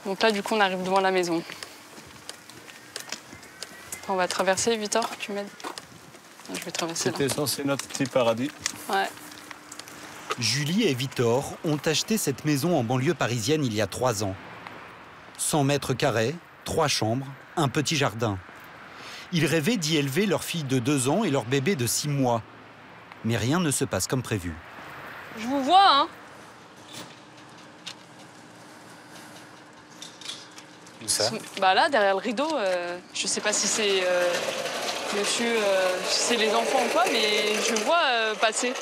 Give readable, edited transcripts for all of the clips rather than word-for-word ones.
Donc là, du coup, on arrive devant la maison. On va traverser, Victor, tu m'aides? Je vais traverser là. C'était censé notre petit paradis. Ouais. Julie et Victor ont acheté cette maison en banlieue parisienne il y a 3 ans. 100 mètres carrés, 3 chambres, un petit jardin. Ils rêvaient d'y élever leur fille de 2 ans et leur bébé de 6 mois. Mais rien ne se passe comme prévu. Je vous vois, hein? Où ça? Bah là, derrière le rideau, je sais pas si c'est monsieur, si c'est les enfants ou quoi, mais je vois passer.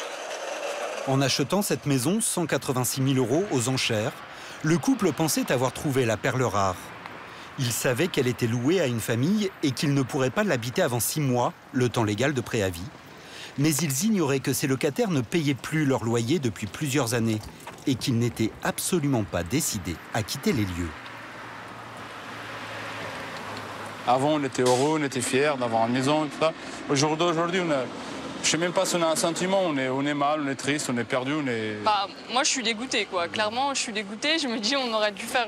En achetant cette maison 186 000 € aux enchères, le couple pensait avoir trouvé la perle rare. Il savait qu'elle était louée à une famille et qu'ils ne pourraient pas l'habiter avant 6 mois, le temps légal de préavis. Mais ils ignoraient que ces locataires ne payaient plus leur loyer depuis plusieurs années et qu'ils n'étaient absolument pas décidés à quitter les lieux. Avant, on était heureux, on était fiers d'avoir une maison et tout ça. Aujourd'hui, je ne sais même pas si on a un sentiment. On est mal, on est triste, on est perdu, on est... Bah, moi, je suis dégoûtée, quoi. Clairement, je suis dégoûtée. Je me dis, on aurait dû faire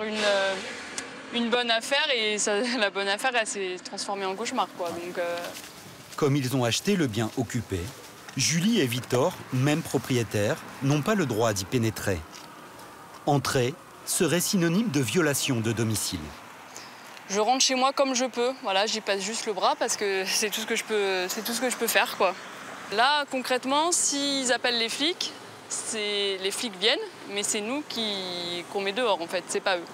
une bonne affaire et ça, la bonne affaire, elle s'est transformée en cauchemar, quoi. Donc, Comme ils ont acheté le bien occupé, Julie et Victor, même propriétaires, n'ont pas le droit d'y pénétrer. Entrer serait synonyme de violation de domicile. je rentre chez moi comme je peux. Voilà, j'y passe juste le bras parce que c'est tout ce que je peux faire, quoi. Là, concrètement, s'ils appellent les flics viennent, mais c'est nous qu'on met dehors, en fait. C'est pas eux.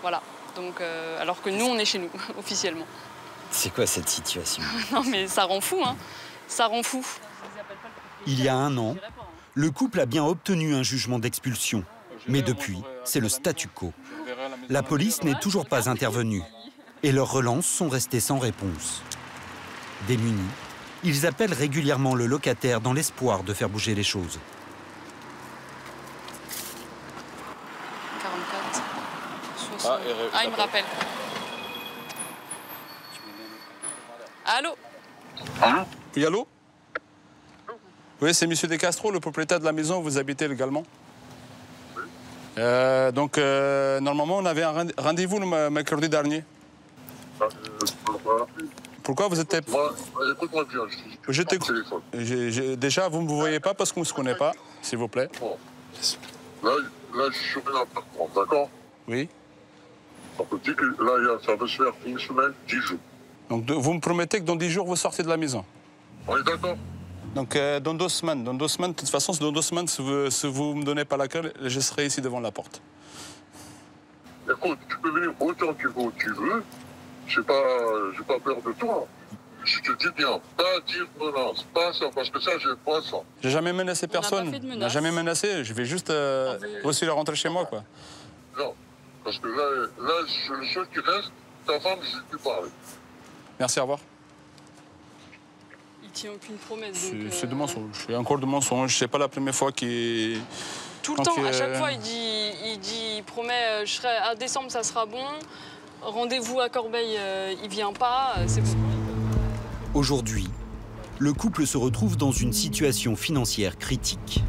Voilà. Donc, alors que nous, on est chez nous, officiellement. C'est quoi cette situation? Non, mais ça rend fou, hein. Ça rend fou. Il y a 1 an, le couple a bien obtenu un jugement d'expulsion. Mais depuis, c'est le statu quo. La police n'est toujours pas intervenue et leurs relances sont restées sans réponse. Démunis, ils appellent régulièrement le locataire dans l'espoir de faire bouger les choses. 44, 60... Ah, il me rappelle. Allô? Oui, allô? Oui, c'est monsieur Descastro, le propriétaire de la maison où vous habitez légalement. Normalement, on avait un rendez-vous le mercredi dernier. Pourquoi vous êtes... Écoute-moi bien, je téléphone. Déjà, vous ne me voyez pas parce qu'on ne se connaît pas, s'il vous plaît. Bon. Là, je suis sur un appartement, d'accord? Oui. Ça peut dire que là, ça va se faire une semaine, 10 jours. Donc, vous me promettez que dans 10 jours, vous sortez de la maison? On est d'accord? Donc, dans 2 semaines. Dans 2 semaines, de toute façon, dans 2 semaines, si vous ne me donnez pas la clé, je serai ici devant la porte. Écoute, tu peux venir autant que tu veux. J'ai pas peur de toi. Je te dis bien, pas dire menace, pas ça, parce que ça, j'ai pas ça. J'ai jamais menacé personne. pas fait de On n'a menace. jamais menacé. Je vais juste aussi le rentrer chez moi, quoi. Non, parce que là, le seul qui reste, ta femme, je ne peux plus parler. Merci, au revoir. Il tient aucune promesse. C'est de mensonge. C'est encore de mensonge. C'est pas la première fois qu'il... Tout le temps, à chaque fois, il promet, à décembre, ça sera bon. Rendez-vous à Corbeil, il vient pas, c'est bon. Aujourd'hui, le couple se retrouve dans une situation financière critique.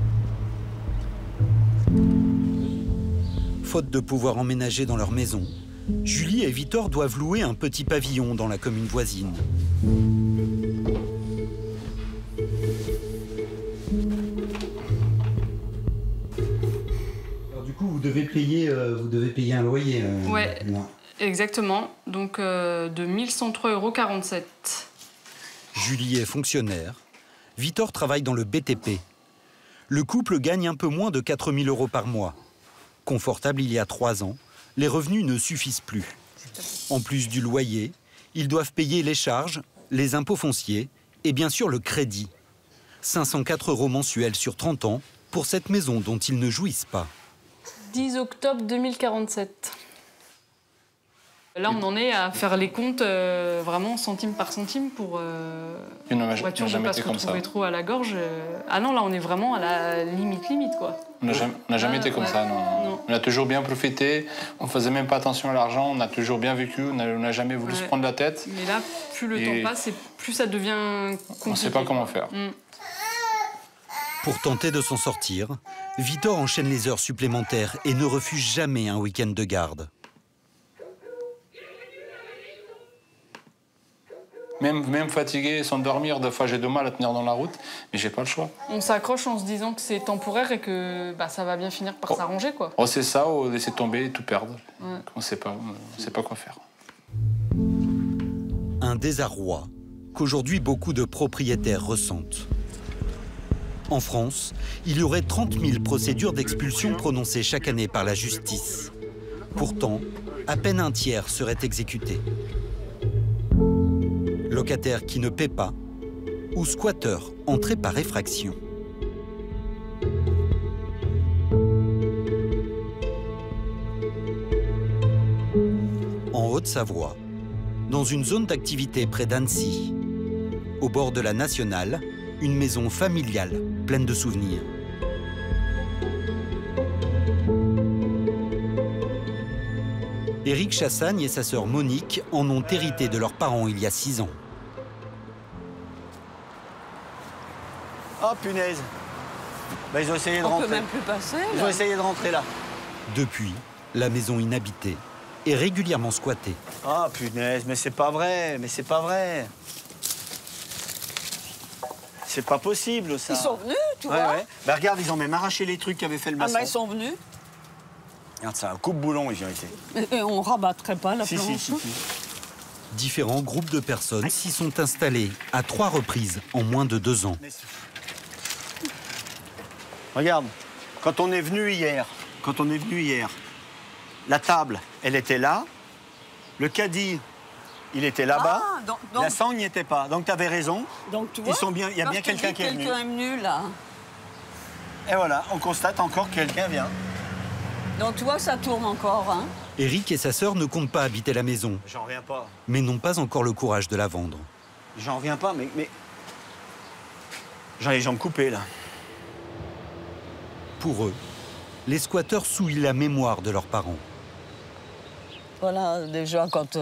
Faute de pouvoir emménager dans leur maison, Julie et Victor doivent louer un petit pavillon dans la commune voisine. Alors du coup, vous devez payer un loyer. Ouais, exactement. Donc de 1103,47 €. Julie est fonctionnaire. Victor travaille dans le BTP. Le couple gagne un peu moins de 4 000 € par mois. Confortable il y a 3 ans, les revenus ne suffisent plus. En plus du loyer, ils doivent payer les charges, les impôts fonciers et bien sûr le crédit. 504 € mensuels sur 30 ans pour cette maison dont ils ne jouissent pas. 10 octobre 2047. Là, on en est à faire les comptes vraiment centime par centime pour voiture de ne pas se retrouver trop à la gorge. Ah non, là, on est vraiment à la limite, quoi. On n'a jamais été comme ça, non. On a toujours bien profité, on ne faisait même pas attention à l'argent, on a toujours bien vécu, on n'a jamais voulu se prendre la tête. Mais là, plus le temps passe, et plus ça devient compliqué. On ne sait pas comment faire. Pour tenter de s'en sortir, Victor enchaîne les heures supplémentaires et ne refuse jamais un week-end de garde. Même fatigué, sans dormir, des fois j'ai du mal à tenir dans la route, mais j'ai pas le choix. On s'accroche en se disant que c'est temporaire et que ça va bien finir par s'arranger, quoi. Oh, c'est ça, ou laisser tomber et tout perdre. Ouais. On sait pas quoi faire. Un désarroi qu'aujourd'hui beaucoup de propriétaires ressentent. En France, il y aurait 30 000 procédures d'expulsion prononcées chaque année par la justice. Pourtant, à peine un tiers serait exécuté. Locataires qui ne paient pas ou squatteurs entrés par effraction. En Haute-Savoie, dans une zone d'activité près d'Annecy, au bord de la Nationale, une maison familiale pleine de souvenirs. Éric Chassagne et sa sœur Monique en ont hérité de leurs parents il y a 6 ans. Oh punaise. Ils ont essayé de rentrer. On peut même plus passer. Ils ont essayé de rentrer là. Depuis, la maison inhabitée est régulièrement squattée. Oh punaise, mais c'est pas vrai, C'est pas possible, ça. Ils sont venus, tu vois. Ouais. Regarde, ils ont même arraché les trucs qu'avait fait le maçon. Ils sont venus. Regarde ça, un coupe-boulon, ils y ont été. Et on rabattrait pas la planche. Si. Différents groupes de personnes s'y sont installés à 3 reprises en moins de 2 ans. Regarde, quand on est venu hier, la table, elle était là, le caddie, il était là-bas, la sangle n'y était pas. Donc tu avais raison. Donc tu vois, il y a bien quelqu'un qui est venu. Quelqu'un est venu là. Et voilà, on constate encore que quelqu'un vient. Donc tu vois que ça tourne encore, hein. Éric et sa sœur ne comptent pas habiter la maison, J'en reviens pas. mais n'ont pas encore le courage de la vendre. J'en reviens pas, mais... J'en ai les jambes coupées, là. Pour eux, les squatteurs souillent la mémoire de leurs parents. Voilà, déjà quand... Tu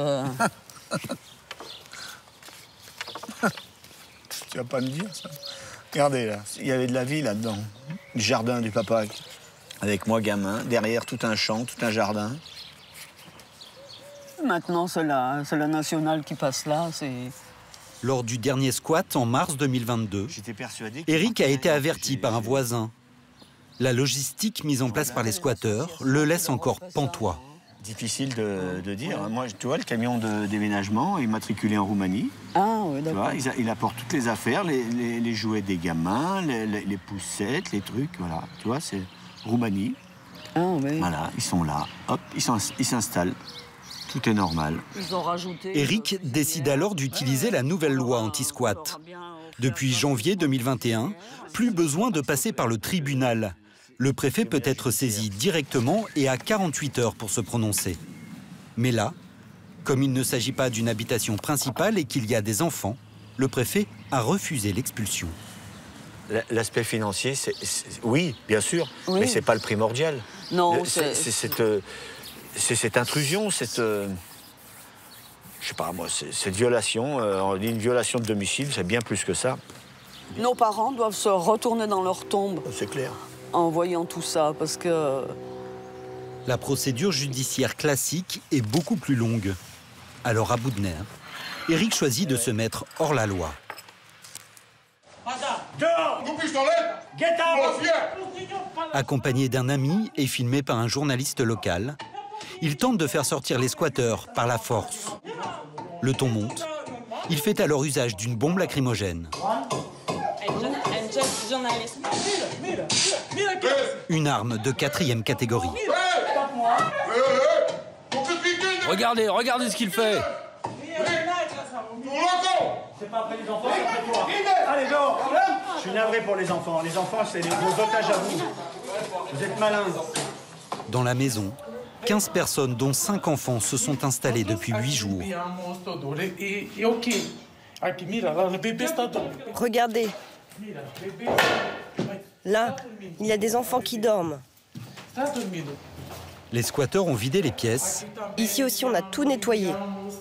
vas pas me dire, ça. Regardez, là, il y avait de la vie là-dedans. Le jardin du papa, avec moi gamin. Derrière, tout un champ, tout un jardin. Maintenant, c'est la Nationale qui passe là, c'est... Lors du dernier squat, en mars 2022, J'étais persuadé... Éric a été averti par un voisin. La logistique mise en place par les squatteurs le laisse encore pantois. Difficile de dire. Moi, tu vois, le camion de déménagement est immatriculé en Roumanie. Ah oui, Tu vois, d'accord. il apporte toutes les affaires, les jouets des gamins, les poussettes, les trucs, voilà. Tu vois, c'est Roumanie. Ah oui. Voilà, ils sont là, hop, ils s'installent. Tout est normal. Ils ont rajouté... Éric décide alors d'utiliser la nouvelle loi anti-squat. Depuis janvier 2021, plus besoin de passer par le tribunal. Le préfet peut être saisi directement et a 48 heures pour se prononcer. Mais là, comme il ne s'agit pas d'une habitation principale et qu'il y a des enfants, le préfet a refusé l'expulsion. L'aspect financier, oui, bien sûr, oui. mais c'est pas le primordial. Non, c'est cette intrusion, je sais pas moi, cette violation, on dit une violation de domicile, c'est bien plus que ça. Nos parents doivent se retourner dans leur tombe C'est clair. en voyant tout ça, parce que... La procédure judiciaire classique est beaucoup plus longue. Alors à bout de nerfs, Éric choisit de se mettre hors la loi. Accompagné d'un ami et filmé par un journaliste local, il tente de faire sortir les squatteurs par la force. Le ton monte. Il fait alors usage d'une bombe lacrymogène. Une arme de 4e catégorie. Regardez ce qu'il fait. C'est pas après les enfants, c'est après toi. Allez, dehors. Je suis navré pour les enfants. Les enfants, c'est vos otages à vous. Vous êtes malins. Dans la maison, 15 personnes, dont 5 enfants, se sont installées depuis 8 jours. Regardez. Là, il y a des enfants qui dorment. Les squatteurs ont vidé les pièces Ici aussi, on a tout nettoyé.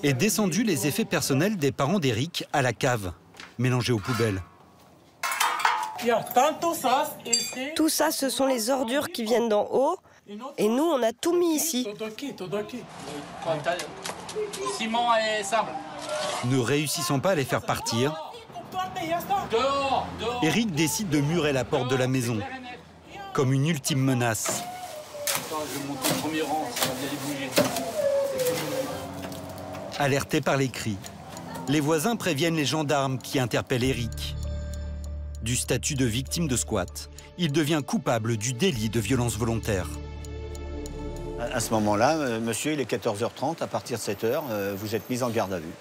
et descendu les effets personnels des parents d'Éric à la cave, mélangés aux poubelles. Tout ça, ce sont les ordures qui viennent d'en haut. Et nous, on a tout mis ici. Ciment et sable. Ne réussissant pas à les faire partir, Eric décide de murer la porte de la maison, comme une ultime menace. Je vais monter au premier rang, ça va bien les bouger. Alertés par les cris, les voisins préviennent les gendarmes qui interpellent Eric. Du statut de victime de squat, il devient coupable du délit de violence volontaire. À ce moment-là, monsieur, il est 14h30, à partir de 7h, vous êtes mis en garde à vue.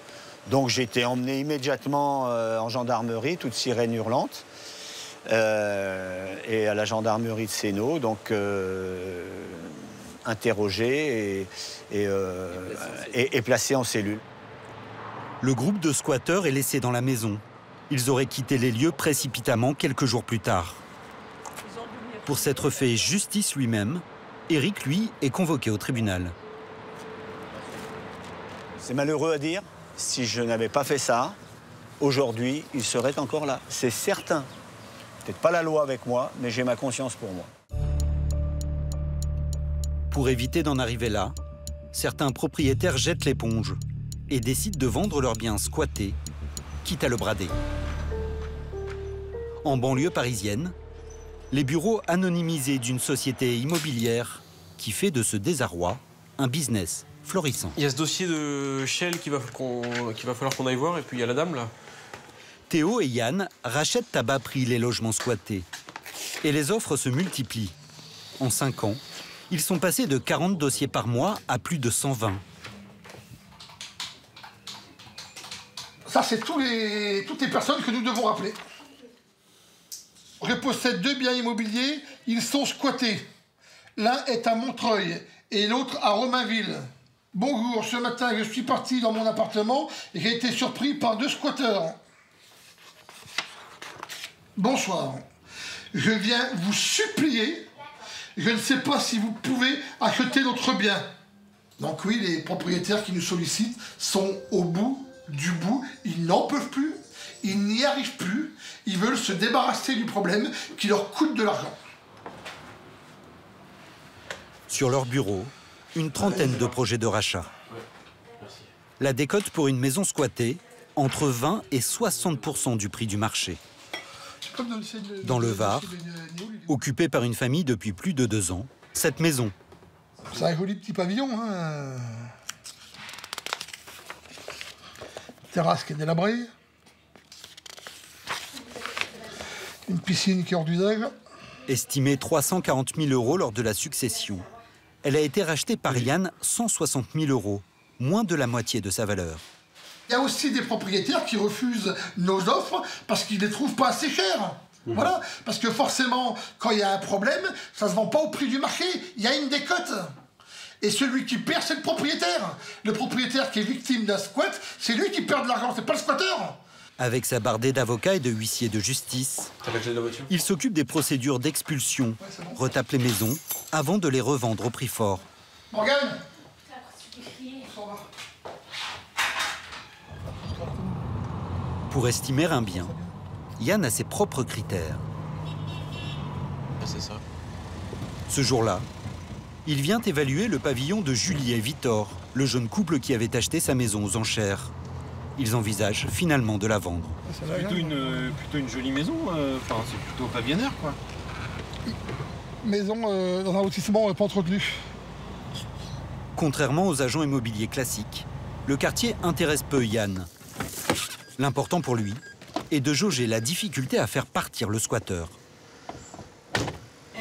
Donc j'ai été emmené immédiatement en gendarmerie, toute sirène hurlante, et à la gendarmerie de Sénaux, donc interrogé et placé en cellule. Le groupe de squatteurs est laissé dans la maison. Ils auraient quitté les lieux précipitamment quelques jours plus tard. Pour s'être fait justice lui-même, Eric, lui, est convoqué au tribunal. C'est malheureux à dire. Si je n'avais pas fait ça, aujourd'hui, il serait encore là. C'est certain. Peut-être pas la loi avec moi, mais j'ai ma conscience pour moi. Pour éviter d'en arriver là, certains propriétaires jettent l'éponge et décident de vendre leurs biens squattés, quitte à le brader. En banlieue parisienne, les bureaux anonymisés d'une société immobilière qui fait de ce désarroi un business florissant. Il y a ce dossier de Shell qu'il va falloir qu'on aille voir, et puis il y a la dame là. Théo et Yann rachètent à bas prix les logements squattés. Et les offres se multiplient. En 5 ans, ils sont passés de 40 dossiers par mois à plus de 120. Ça, c'est toutes les personnes que nous devons rappeler. Je possède 2 biens immobiliers, ils sont squattés. L'un est à Montreuil et l'autre à Romainville. Bonjour, ce matin, je suis parti dans mon appartement et j'ai été surpris par 2 squatteurs. Bonsoir. Je viens vous supplier, je ne sais pas si vous pouvez acheter notre bien. Donc oui, les propriétaires qui nous sollicitent sont au bout du bout, ils n'en peuvent plus, ils n'y arrivent plus, ils veulent se débarrasser du problème qui leur coûte de l'argent. Sur leur bureau, une trentaine de projets de rachat. La décote pour une maison squattée, entre 20 et 60% du prix du marché. Dans le Var, occupée par une famille depuis plus de 2 ans, cette maison. C'est un joli petit pavillon, hein. Terrasse qui est délabrée. Une piscine qui est hors d'usage. Estimée 340 000 € lors de la succession, elle a été rachetée par Yann 160 000 €, moins de la moitié de sa valeur. Il y a aussi des propriétaires qui refusent nos offres parce qu'ils ne les trouvent pas assez chères. Voilà, parce que forcément, quand il y a un problème, ça ne se vend pas au prix du marché, il y a une décote. Et celui qui perd, c'est le propriétaire. Le propriétaire qui est victime d'un squat, c'est lui qui perd de l'argent, c'est pas le squatteur. Avec sa bardée d'avocats et de huissiers de justice, il s'occupe des procédures d'expulsion, retape les maisons avant de les revendre au prix fort. Morgane. Pour estimer un bien, Yann a ses propres critères. C'est ça. Ce jour-là, il vient évaluer le pavillon de Julie et Victor, le jeune couple qui avait acheté sa maison aux enchères. Ils envisagent finalement de la vendre. C'est plutôt une jolie maison, enfin c'est plutôt pavillonnaire quoi. Maison dans un lotissement pas entretenu. Contrairement aux agents immobiliers classiques, le quartier intéresse peu Yann. L'important pour lui est de jauger la difficulté à faire partir le squatteur.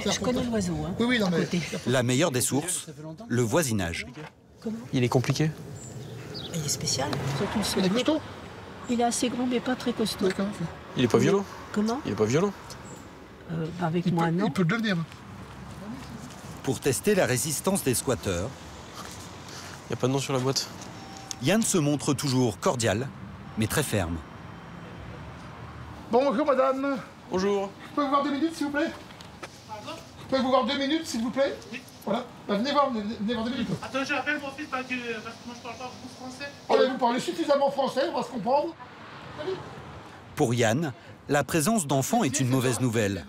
Je connais l'oiseau, hein. Oui, non, mais... La meilleure des sources, le voisinage. Comment ? Il est compliqué ? Il est spécial. Surtout Il est costaud ? Il est assez grand, mais pas très costaud. Il est pas violent ? Comment ? Il est pas violent ? Avec moi, non. Il peut le devenir. Pour tester la résistance des squatteurs, il n'y a pas de nom sur la boîte. Yann se montre toujours cordial, mais très ferme. Bonjour madame. Bonjour. Je peux vous voir 2 minutes s'il vous plaît ? Je peux vous voir 2 minutes s'il vous plaît ? Oui. Voilà. Bah, venez voir 2 minutes. Attends, j'appelle mon fils parce que moi je parle pas beaucoup français. Oh, vous parlez suffisamment français, on va se comprendre. Pour Yann, la présence d'enfants est une mauvaise nouvelle.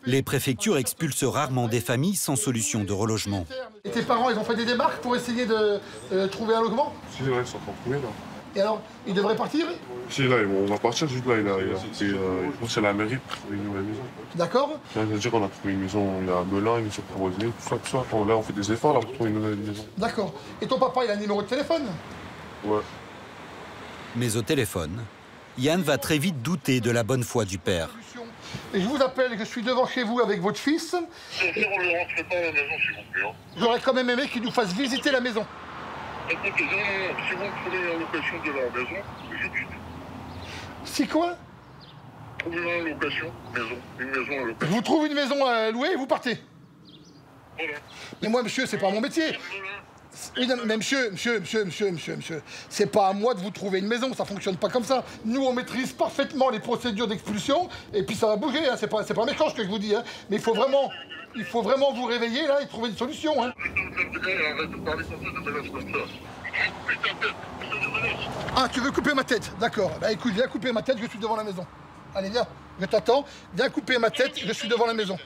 Les préfectures expulsent rarement des familles sans solution de relogement. Et tes parents, ils ont fait des démarches pour essayer de trouver un logement? Si, là, ils sont en trouver, là. Et alors, ils devraient partir? Si, là, on va partir juste là. Je pense que c'est la mairie pour trouver une nouvelle maison. D'accord. C'est-à-dire qu'on a trouvé une maison, il y a un Melun, ils nous ont proposé, tout ça. Là, on fait des efforts là, pour trouver une nouvelle maison. D'accord. Et ton papa, il a un numéro de téléphone? Ouais. Mais au téléphone, Yann va très vite douter de la bonne foi du père. Et je vous appelle, je suis devant chez vous avec votre fils. Si on ne rentre pas à la maison, s'il vous plaît. J'aurais quand même aimé qu'il nous fasse visiter la maison. Écoutez, si vous me trouvez la location de la maison, je quitte. Si quoi? Trouvez une location, une maison à location. Je vous trouve une maison à louer et vous partez. Voilà. Mais moi, monsieur, c'est pas mon métier. Oui, non, mais monsieur, c'est pas à moi de vous trouver une maison, ça fonctionne pas comme ça. Nous, on maîtrise parfaitement les procédures d'expulsion, et puis ça va bouger, hein. C'est pas méchant ce que je vous dis, hein. Mais il faut vraiment vous réveiller, là, et trouver une solution, hein. Ah, tu veux couper ma tête? D'accord. Bah écoute, viens couper ma tête, je suis devant la maison. Allez, viens, je t'attends. Viens couper ma tête, je suis devant la maison.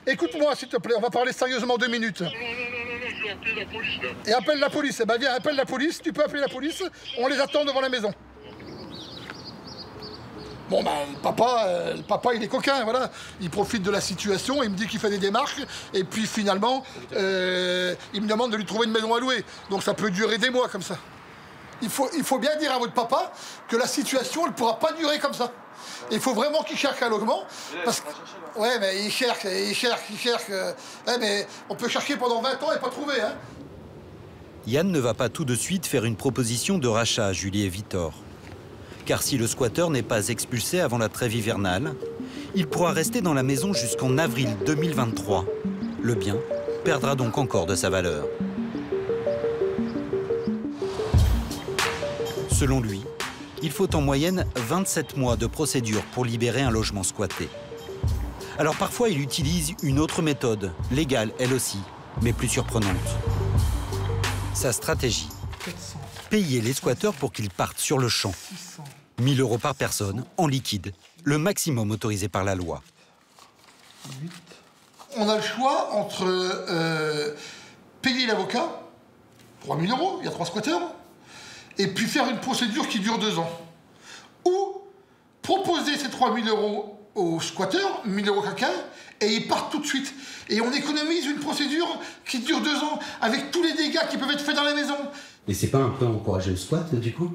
Écoute-moi, s'il te plaît, on va parler sérieusement 2 minutes. Non, je vais appeler la police, là. Et appelle la police. Eh ben viens, appelle la police, tu peux appeler la police, on les attend devant la maison. Bon, ben, le papa, il est coquin, voilà. Il profite de la situation, il me dit qu'il fait des démarches, et puis finalement, il me demande de lui trouver une maison à louer. Donc ça peut durer des mois comme ça. Il faut bien dire à votre papa que la situation, elle ne pourra pas durer comme ça. Il faut vraiment qu'il cherche un logement. Parce que... Ouais, mais il cherche. Ouais, mais on peut chercher pendant 20 ans et pas trouver, hein. Yann ne va pas tout de suite faire une proposition de rachat à Julie et Victor. Car si le squatteur n'est pas expulsé avant la trêve hivernale, il pourra rester dans la maison jusqu'en avril 2023. Le bien perdra donc encore de sa valeur. Selon lui, il faut en moyenne 27 mois de procédure pour libérer un logement squatté. Alors parfois, il utilise une autre méthode, légale elle aussi, mais plus surprenante. Sa stratégie, payer les squatteurs pour qu'ils partent sur le champ. 1 000 € par personne, en liquide, le maximum autorisé par la loi. On a le choix entre payer l'avocat, 3 000 €, il y a 3 squatteurs, et puis faire une procédure qui dure 2 ans. Ou proposer ces 3 000 € aux squatteurs, 1 000 € chacun, et ils partent tout de suite. Et on économise une procédure qui dure 2 ans, avec tous les dégâts qui peuvent être faits dans la maison. Mais c'est pas un peu encourager le squat, du coup?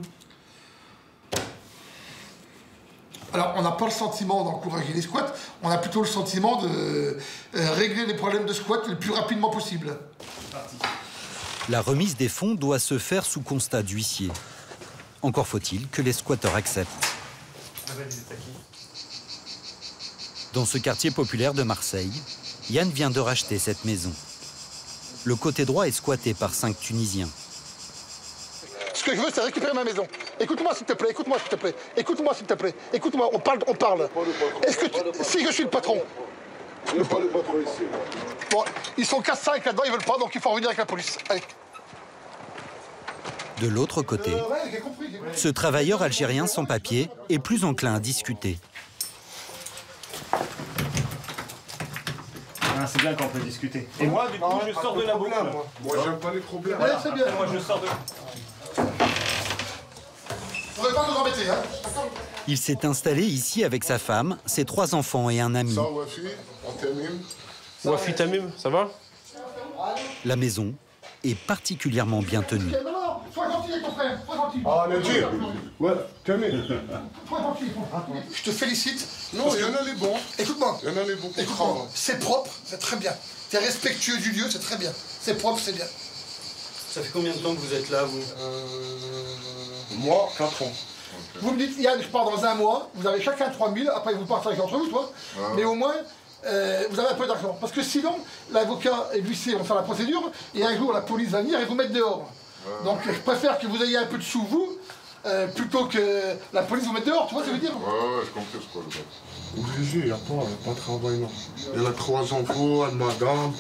Alors, on n'a pas le sentiment d'encourager les squats, on a plutôt le sentiment de régler les problèmes de squat le plus rapidement possible. La remise des fonds doit se faire sous constat d'huissier. Encore faut-il que les squatteurs acceptent. Dans ce quartier populaire de Marseille, Yann vient de racheter cette maison. Le côté droit est squatté par 5 Tunisiens. Ce que je veux, c'est récupérer ma maison. Écoute-moi, s'il te plaît, écoute-moi, s'il te plaît. Écoute-moi, s'il te plaît. Écoute-moi, on parle. Est-ce que si je suis le patron... Il n'y a pas le patron ici. Bon, ils sont 4-5 là-dedans, ils veulent pas, donc il faut en revenir avec la police. Allez. De l'autre côté, ce travailleur algérien sans papier est plus enclin à discuter. Ah, c'est bien quand on peut discuter. Et moi, du coup, je sors de la boucle. Moi, j'aime pas les problèmes. Ouais, c'est bien. Moi, je sors de... Faudrait pas nous embêter, hein. Il s'est installé ici avec sa femme, ses 3 enfants et un ami. Ça, Wafi, on termine. Wafi Tamim, ça va? La maison est particulièrement bien tenue. Non, sois gentil avec ton frère, sois gentil. Ah, Nadir. Ouais, termine. Sois gentil. Je te félicite. Non, il y en a les bons. Écoute-moi. Il y en a les bons. Écoute-moi. C'est propre, c'est très bien. T'es respectueux du lieu, c'est très bien. C'est propre, c'est bien. Ça fait combien de temps que vous êtes là, vous? Moi, 4 ans. Vous me dites, Yann, je pars dans 1 mois, vous avez chacun 3 000, après vous partagez entre vous, toi. Mais au moins, vous avez un peu d'argent. Parce que sinon, l'avocat et l'huissier vont faire la procédure, et un jour, la police va venir et vous mettre dehors. Donc, je préfère que vous ayez un peu de sous, vous, plutôt que la police vous mette dehors, tu vois ce que je veux dire? Ouais, je comprends ce que le gars. Obligé, il n'y a pas de travail, non. Il y a 3 enfants, une madame.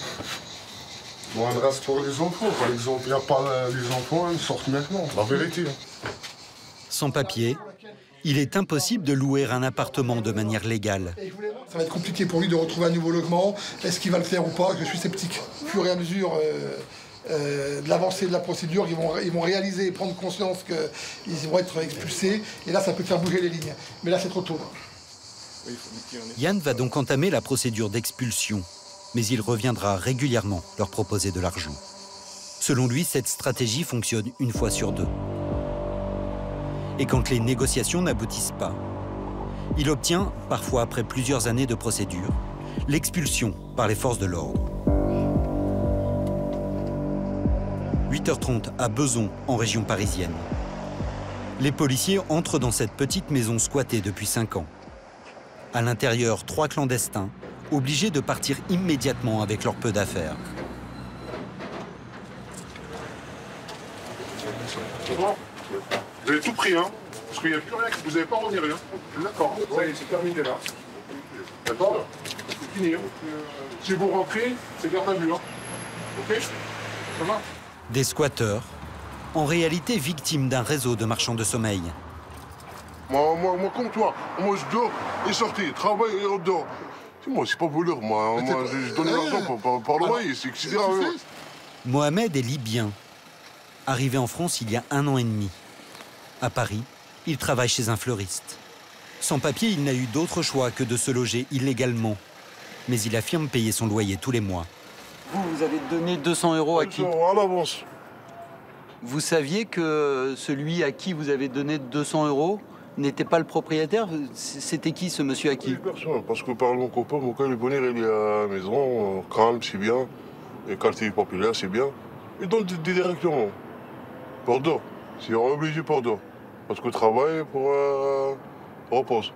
Bon, il reste pour les enfants. Par exemple, il n'y a pas les enfants, ils sortent maintenant. La vérité. Sans papier, Il est impossible de louer un appartement de manière légale. Ça va être compliqué pour lui de retrouver un nouveau logement. Est-ce qu'il va le faire ou pas? Je suis sceptique. Au fur et à mesure de l'avancée de la procédure, ils vont réaliser et prendre conscience qu'ils vont être expulsés. Et là, ça peut faire bouger les lignes. Mais là, c'est trop tôt. Yann va donc entamer la procédure d'expulsion, mais il reviendra régulièrement leur proposer de l'argent. Selon lui, cette stratégie fonctionne une fois sur deux. Et quand les négociations n'aboutissent pas, il obtient, parfois après plusieurs années de procédure, l'expulsion par les forces de l'ordre. 8h30 à Bezons, en région parisienne. Les policiers entrent dans cette petite maison squattée depuis 5 ans. À l'intérieur, 3 clandestins, obligés de partir immédiatement avec leur peu d'affaires. Vous avez tout pris, hein? Parce qu'il n'y a plus rien, vous n'avez pas remis rien. D'accord, ça y est, c'est terminé là. D'accord? C'est fini. Hein. Si vous rentrez, c'est garde à vue. Hein. Ok? Ça va? Des squatteurs, en réalité victimes d'un réseau de marchands de sommeil. Moi comme toi, moi je dors et sortis, travaille et dors. Moi, c'est pas voleur, moi je donne l'argent par le loyer, c'est etc. Mohamed est libyen, arrivé en France il y a 1 an et demi. À Paris, il travaille chez un fleuriste. Sans papier, il n'a eu d'autre choix que de se loger illégalement. Mais il affirme payer son loyer tous les mois. Vous avez donné 200 € à qui? À l'avance. Vous saviez que celui à qui vous avez donné 200 € n'était pas le propriétaire? C'était qui ce monsieur à qui? Personne, parce que par mon copain le bonheur il est à la maison, calme, c'est bien. Et quartier populaire, c'est bien. Il donne des directions. Bordeaux. C'est obligé Bordeaux. Parce que travail pour repose.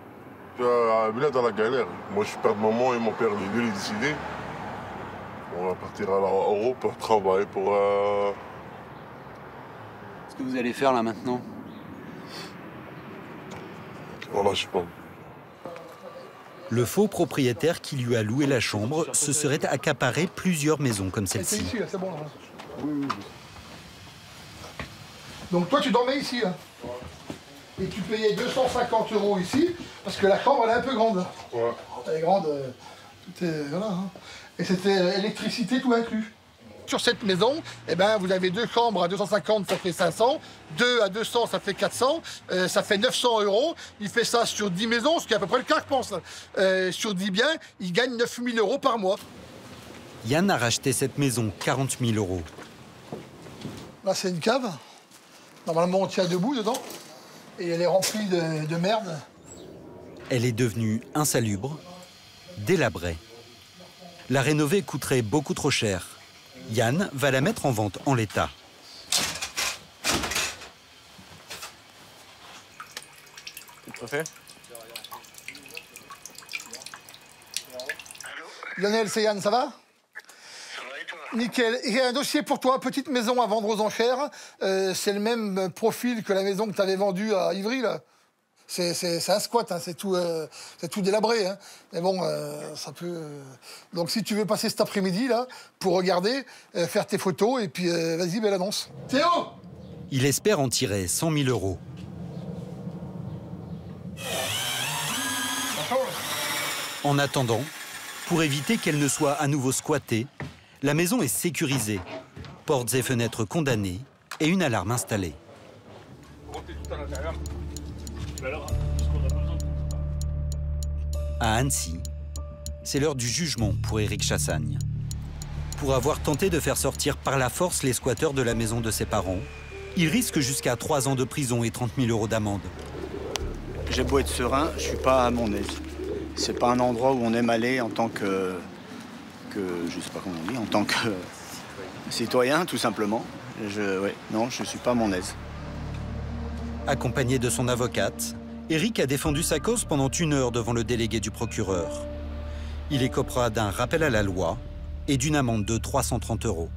Là dans la galère. Moi je perds maman et mon père, les deux les décidé. On va partir à l'Europe pour travailler pour. Qu'est-ce que vous allez faire là maintenant? Voilà, je sais pas. Le faux propriétaire qui lui a loué la chambre se serait accaparé plusieurs maisons comme celle-ci. C'est ici, c'est bon. Là. Oui. Donc toi, tu dormais ici, là. Et tu payais 250 € ici, parce que la chambre, elle est un peu grande. Ouais. Elle est grande, tout est, voilà. Hein. Et c'était électricité tout inclus. Sur cette maison, eh ben, vous avez 2 chambres à 250, ça fait 500. 2 à 200, ça fait 400. Ça fait 900 €. Il fait ça sur 10 maisons, ce qui est à peu près le cas, je pense. Sur 10 biens, il gagne 9 000 € par mois. Yann a racheté cette maison 40 000 €. Là, c'est une cave. Normalement, on tient debout dedans. Et elle est remplie de merde. Elle est devenue insalubre, délabrée. La rénover coûterait beaucoup trop cher. Yann va la mettre en vente en l'état. Lionel, c'est Yann, ça va? Nickel. J'ai un dossier pour toi, petite maison à vendre aux enchères. C'est le même profil que la maison que tu avais vendue à Ivry, là. C'est un squat, hein, c'est tout délabré. Hein. Mais bon, ça peut... Donc si tu veux passer cet après-midi, là, pour regarder, faire tes photos, et puis vas-y, belle annonce. Théo! Il espère en tirer 100 000 €. En attendant, pour éviter qu'elle ne soit à nouveau squattée, la maison est sécurisée. Portes et fenêtres condamnées et une alarme installée. À Annecy, c'est l'heure du jugement pour Éric Chassagne. Pour avoir tenté de faire sortir par la force les squatteurs de la maison de ses parents, il risque jusqu'à 3 ans de prison et 30 000 € d'amende. J'ai beau être serein, je suis pas à mon aise. C'est pas un endroit où on aime aller en tant que je sais pas comment on dit, en tant que citoyen, tout simplement. Non, je suis pas à mon aise. Accompagné de son avocate, Éric a défendu sa cause pendant 1 heure devant le délégué du procureur. Il écopera d'un rappel à la loi et d'une amende de 330 €.